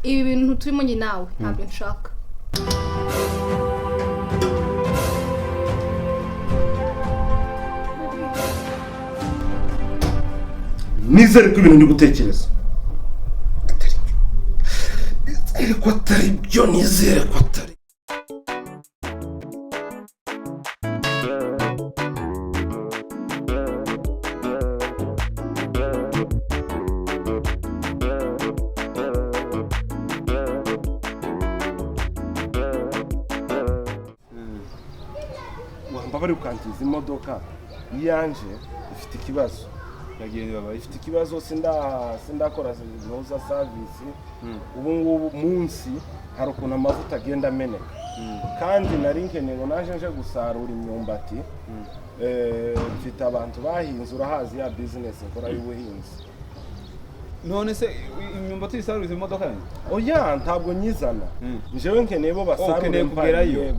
ibi bintu turimo njye nawe ntabyo nshaka. Nizere ko ibintu ndi gutekereza ariko atari byo, nizere ko atari. Bari ukantiza imodoka yanje ifite ikibazo. Yagiye baba ifite ikibazo sindakora noza service. Ubu ngubu munsi hari ukuntu amavuta agenda ameneka. Kandi nari nkeneye ngo naje nje gusarura imyumbati. Mfite abantu bahinze, urahazi ya business nkora y'ubuhinzi. None se imyumbati isaruriza imodoka yanjye? Oya, ntabwo nyizana. Njewe nkeneye bo basarure kugerayo.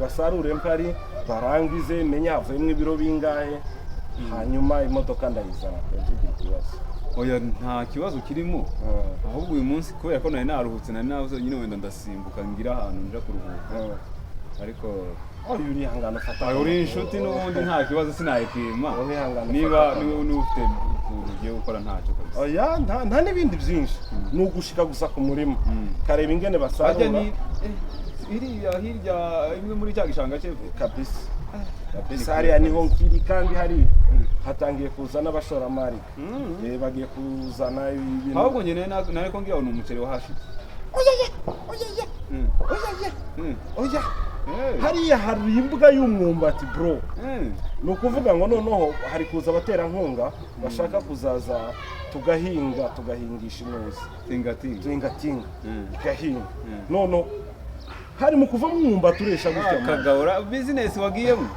Basarure mpari barangize menya havuyemo ibiro bingahe. Hanyuma imodoka ndayizana kugira ikibazo. Oya, nta kibazo kirimo. Ahubwo uyu munsi kubera ko nari naruhutse nari navuze nyine wenda ndasimbuka ngira ahantu nja kuruhuka. Ariko uri hangana fata. Uri inshuti n'ubundi nta kibazo sinayipima. Niba ufite ugiye gukora ntacyo kabisa. Oya, nta n'ibindi byinshi. Ni ugushika gusa ku murima. Kareba ingene basarura. Iriya hirya imwe muri cya gishanga cye kabisa. Sariya niho nkiri kandi hari hatangiye kuzana abashoramari. Bagiye kuzana ibintu. Ahubwo njye nari ko ngira ngo umuceri wahashitse. Oya. Hariya hari imbuga y'umwumbati bro. Ni ukuvuga ngo noneho hari kuza abatera nkunga bashaka kuzaza tugahingisha inoze. Tingatinga. Gahinga. Nono hari mu kuva mwumba turesha gutya kagahora business wagiyemo.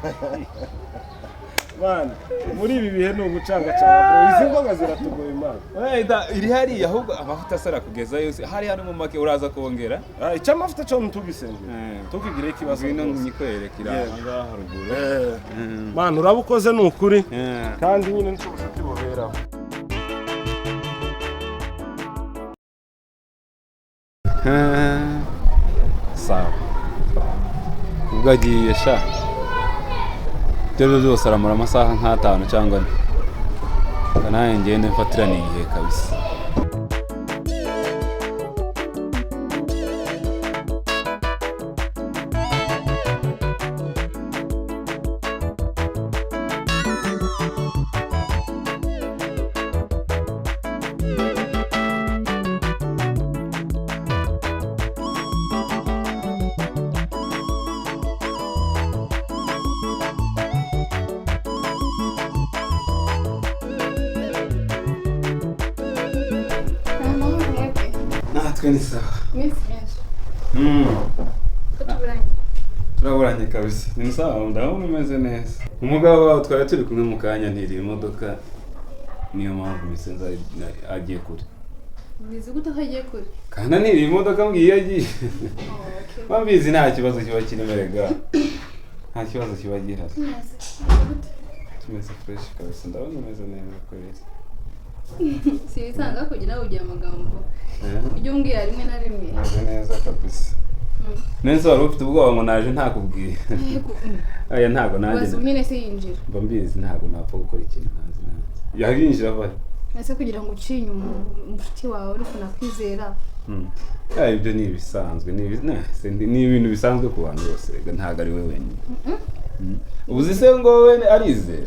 Man, muri ibi bihe no gucanga bro. Izi mboga ziratugoye man. Iri hari ahubwo amafuta sara kugeza yose hari mu make uraza kongera. Icyo amafuta cyo ntugisenge. Tukigire ikibazo ngwino nyikwerekira aha haruguru. Man, urabukoze n'ukuri. Kandi nyine ntubasha kwibobera. Sawa. Ubwo agiye sha. Byo byose aramura amasaha nk'atanu cyangwa naye ngende mfatira n'igihe kabisa. Ni sawa. Turaburanye kabisa. Ni sawa, ndabona umeze neza. Umugabo wawe twari turi kumwe mu kanya ntiri imodoka niyo mpamvu misenza agiye kure. Bizi gute agiye kure? Kana ntiri imodoka mbwiye agiye. Bambizi nta kibazo kiba kiremerega. Nta kibazo kiba gihari. Tumeze fresh kabisa, ndabona umeze neza kwezi. Si bisanga kugira ugiye amagambo. Ujye umbwira rimwe na rimwe. Neza kabisa. Neza wari ufite ubwoba ngo naje ntakubwiye. Aya ntago nanjye. Basi nyine se yinjira. Mba mbizi ntago napfa gukora ikintu nanzi. Yahinjira bari. Ese kugira ngo ucinye umufuti wawe uri kunakwizera. Ibyo ni ibisanzwe, ni ibintu bisanzwe ku bantu bose, ntago ari we wenyine. Uzi se ngo we arize?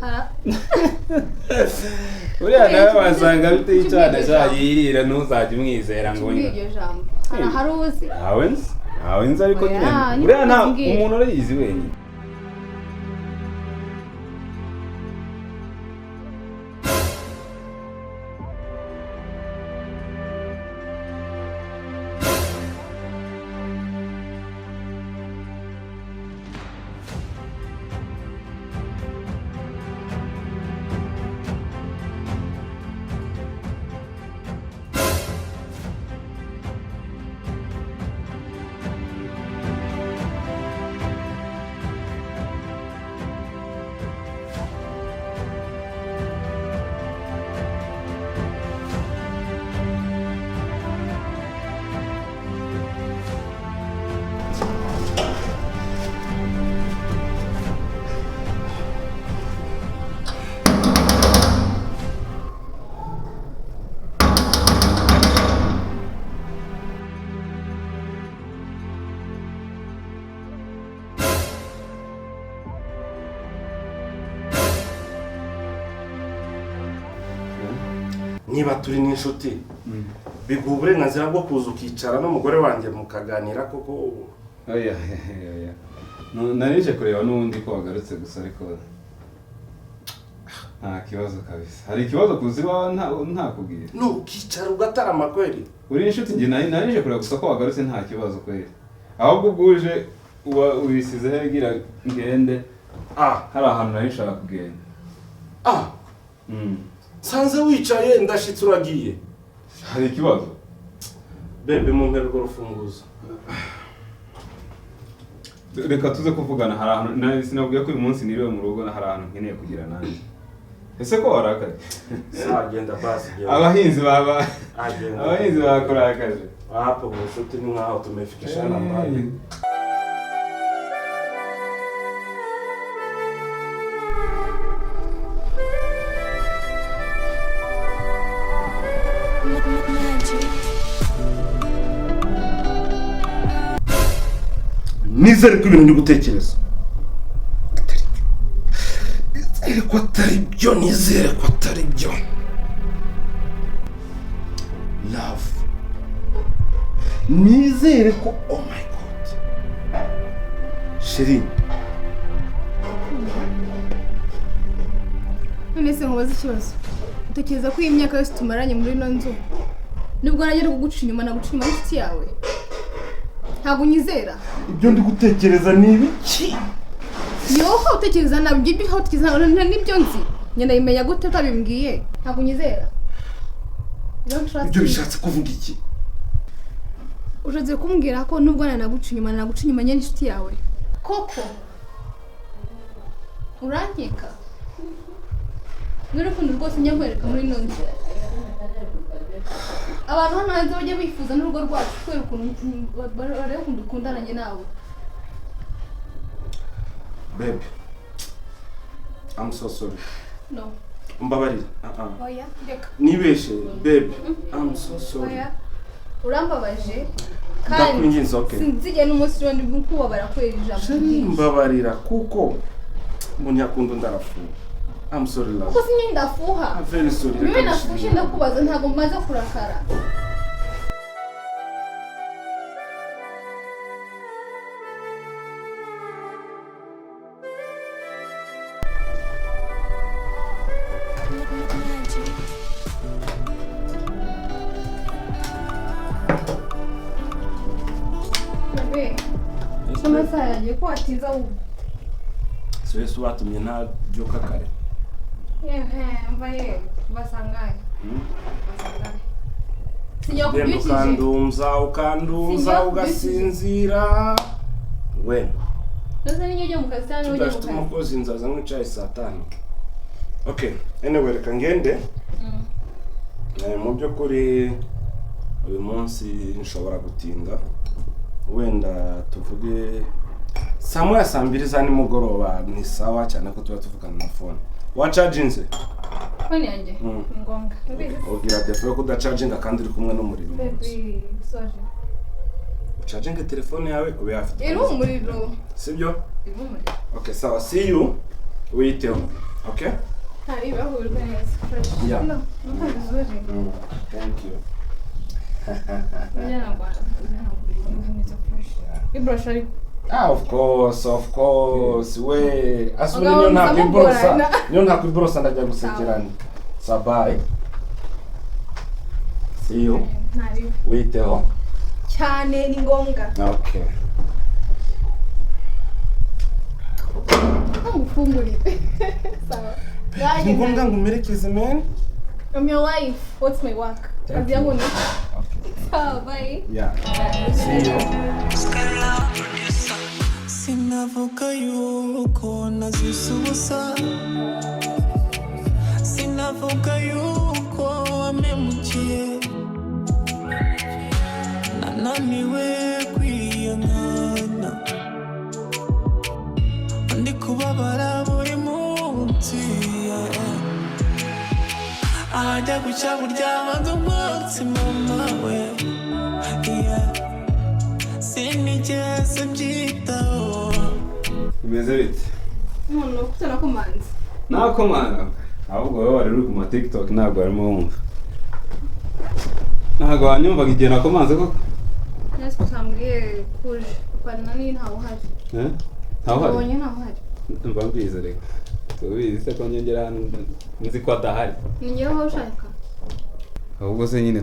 Uriya nawe wasanga bite yicana cyayirira ntuzajye umwizera ngo nyine. Iryo jambo. Hari uzi? Awe nzi ariko nyine. Uriya nta umuntu uriyizi wenyine. niba turi n'inshuti biguha uburenganzira bwo kuza ukicara n'umugore wanjye mukaganira koko. Oya narije kureba n'ubundi ko wagarutse gusa ariko nta kibazo kabisa. Hari ikibazo kuziba nta kubwira. No ukicara ugatarama kweli. Uri inshuti njye narije kureba gusa ko wagarutse nta kibazo kweli. Ahubwo bwuje ubisize hegira ngende. Hari ahantu narishaka kugenda. Sanze wicaye ndashitse uragiye. Hari ikibazo? Bebe mumpera urwo rufunguzo. Reka tuze kuvugana. Hari ahantu sinabwiye ko uyu munsi niriwe mu rugo, hari ahantu nkeneye kugira nanjye. Ese ko warakaje? Agenda basi. Abahinzi bakurakaje. Hapo mshuti ni nkaho tumefikishana mbali. Nizere ko ibintu ndi gutekereza nizere ko atari byo love nizere ko oh my god Sheri none se nkubaza ikibazo utekereza ko iyi myaka yose tumaranye muri ino nzu nibwo nagera kuguca inyuma naguca inyuma y'iki yawe ntabwo unyizera ibyo ndi gutekereza ni ibiki yoho utekereza nabyo ibyo utekereza nibyo nzi nyina yimenya gute utabimbwiye ntabwo unyizera ibyo bishatse kuvuga iki uraze kumbwira ko nubwo naguca inyuma nyine inshuti yawe koko urankeka n'urukundo rwose njya nkwereka muri ino nzu abantu hano hanze bajya bifuza n'urugo rwacu kubera ukuntu bareba ukuntu dukundananye nawe. Baby, I'm so sorry. No. Mbabarira. Oya, reka. Nibeshe, baby. I'm so sorry. Oya. Urambabaje. Kandi sinzige n'umunsi wandi nkubabara kwera ijambo. Sheri mbabarira kuko umuntu yakunda ndarafu. I'm sorry love. Kuko sinye ndafuha. I'm very sorry. Mimi nafushye ndakubaza ntago maze kurakara. Amasaha yagiye ko watiza ubu. Cyose watumye nta byuka kare. Mvaye basangaye. Basangaye. Ukandumza ugasinzira. We. Nose ninyo ujya mu kazi cyane ujya mu kazi. Umukozi nzaza nkwicaye saa 5. Okay, anyway reka ngende. Mu byo kuri uyu munsi nshobora gutinda. Wenda tuvuge saa 2 za nimugoroba ni sawa cyane ko tuba tuvugana na phone. Wa charginze? Phone yanjye. Ngombwa. Ogira defo ko udacharginga kandi uri kumwe n'umuriro. Baby, sorry. Charginga telefone yawe ube afite. Iri umuriro. Sibyo? Iri umuriro. Okay, sawa. See you. Wait. Okay? Hari bahurwe neza. Yeah. No, sorry. Thank you. Of course. We asubira nyo ntakwiborosa ndajya gusekerana. So bye. See you. Witeho. Cyane ni ngombwa. Okay. Amufungurire. Sawa. Ni ngombwa ngumerekeze man. I'm your wife. What's my work? Kazi yangu ni. So bye. Yeah. See you. Sinavuga yuko nazisubusa, sinavuga yuko wamemukiye, nananiwe kwiyangana, ndi kubabara buri munsi, ajya guca buryama ndumutsi mama we, sinigeze mbyitaho. Bimeze bite? Umuntu kutana komanze. Nakomanga. Ahubwo wowe wari uri ku ma TikTok ntabwo arimo wumva. ntago wanyumvaga igihe nakomanze koko nese usambwiye kuje kwana ni ntawe uhari ntawe uhari ubonye ntawe uhari mba mbizi reka tubizi se ko nyongera hano nzi ko adahari ni njyewe aho ushaka ahubwo se nyine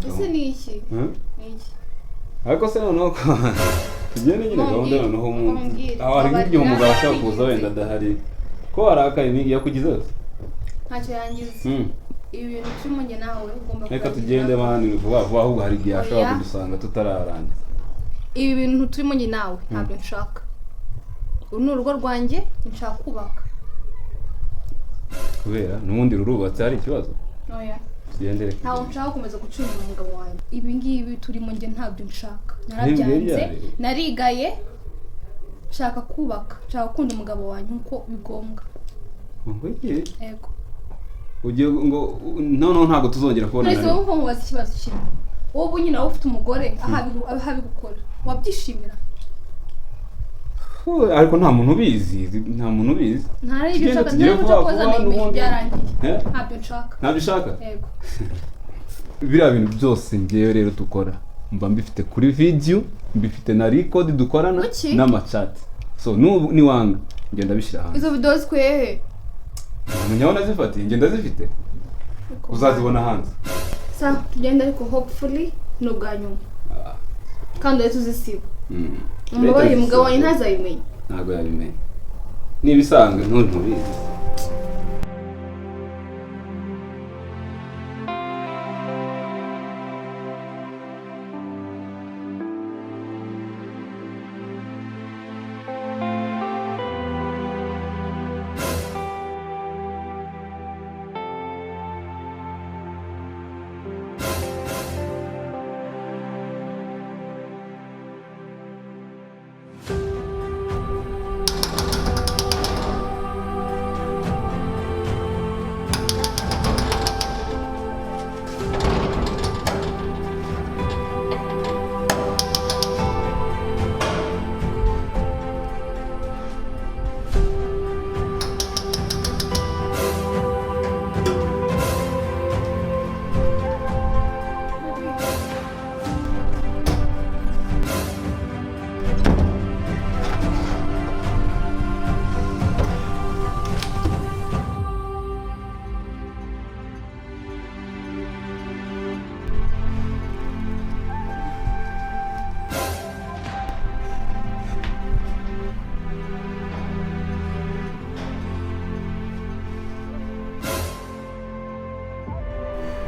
ese ni iki ni iki ariko se noneho ko tugende nyine gahunda noneho aho ari nk'igihe umugabo ashaka kuza wenda adahari ko warakaye n'igi yakugize yose ntacyo yangize ibi bintu turimo njye nawe ugomba reka tugende mani vuba vuba ahubwo hari igihe ashobora kudusanga tutararangiza ibi bintu turimo njye nawe ntabyo nshaka uru ni urugo rwanjye nshaka kubaka kubera n'ubundi rurubatse hari ikibazo oya tugendere ntawe nshaka gukomeza gucunga umugabo wanjye ibi ngibi turimo njye ntabyo nshaka narabyanze narigaye nshaka kubaka nshaka gukunda umugabo wanjye nkuko bigombwa yego ugiye ngo noneho ntabwo tuzongera kubona nari wumva mubaza ikibazo kimwe wowe nyine wowe ufite umugore ahabi gukora wabyishimira ariko nta muntu ubizi ntari ibyo nshaka ntabwo koza n'ibintu byarangiye ntabyo nshaka ntabyo ushaka yego biriya bintu byose ngewe rero dukora mba mbifite kuri video mbifite na record dukorana n'amachat so ni wanga ngenda bishyira hanze izo video zikwehe munyabona zifatiye ngenda zifite uzazibona hanze sa tugenda ariko hopefully no bwanyuma kandi ari tuzisiba umubare umugabo wanjye ntazabimenya ntago yabimenya nibisanzwe ntubizi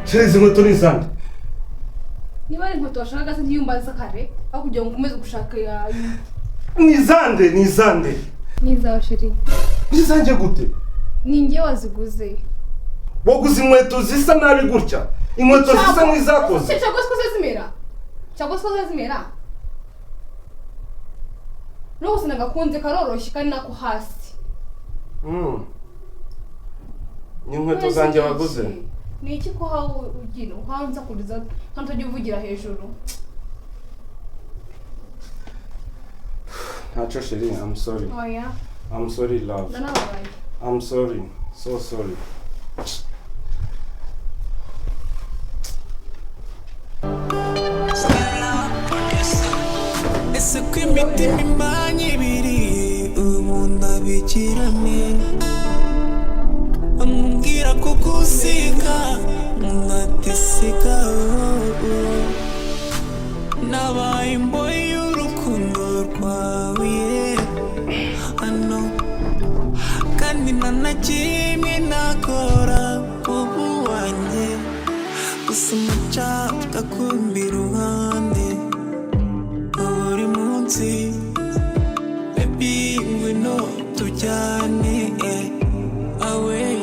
Chezi inkweto ni zande niba ari inkweto washaka se ntiyumbaza kare aho kugira ngo ukomeze gushaka ni zande ni zawe sheri ni zanje gute ni njye waziguze waguze inkweto zisa nabi gutya inkweto zisa nk'izakoze cyangwa se zimera n'ubuse nagakunze karoroshye kandi nako hasi ni inkweto zanjye waguze ni iki ko hawe ugira uhanza kuriza kandi ujye uvugira hejuru ntacyo sheri I'm sorry oya I'm sorry love ndanababaye I'm sorry so sorry ese ko imitima imbanye ibiri ubu ndabigirane ambwira ko gusiga ngatisiga nabaye imbohe y'urukundo rwawe hano kandi ntanakimwe nakora ubu wanjye gusa umucaka kumbi iruhande buri munsi baby ngwino tujyane away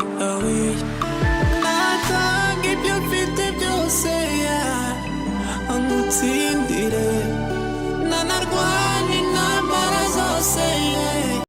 natanga ibyo mfite byose angutsinda